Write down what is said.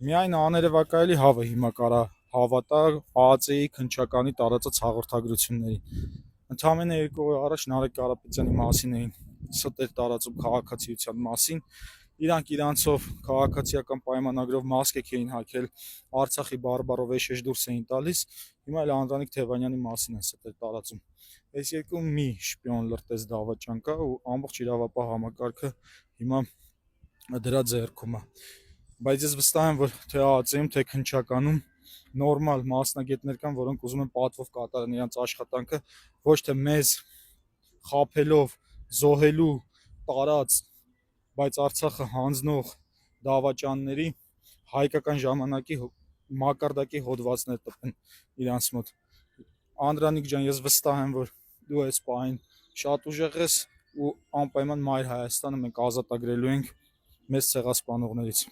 Միայն աներևակայելի հավը հիմա կարա հավատա ԱԱԾ-ի քննչականի տարածած հաղորդագրություններին։ Ընդամենը 2 օր առաջ Նարեկ Կարապետյանի մասին էին ստեր տարածում քաղաքացիության մասին։ Իրանք իրանցով քաղաքացիական պայմանագրով մասկեք էին հագել, Արցախի բարբարով էշեշ դուրս էին տալիս, հիմա էլ Անդրանիկ Թևանյանի մասին են ստեր տարածում։ Այս երկու մի շպիոն լրտես դավաճան կա ու ամբողջ իրավապահ համակարգը հիմա դրա ձեռքում է։ Բայց ես վստահ եմ, որ թե ԱԱԾ-ում, թե քննչականում նորմալ մասնագետներ կան, որոնք ուզում են պատվով կատարեն իրենց աշխատանքը, ոչ թե մեզ խաբելով, զոհելու տարած, բայց Արցախը հանձնող դավաճանների հայկական ժամանակի մակարդակի հոդվածներ տպեն իրանց մոտ։ Անդրանիկ ջան, ես վստահ եմ, որ դու այս պահին շատ ուժեղ ես ու անպայման Մայր Հայաստանը մենք ազատագրելու ենք մեզ ցեղասպանողներից։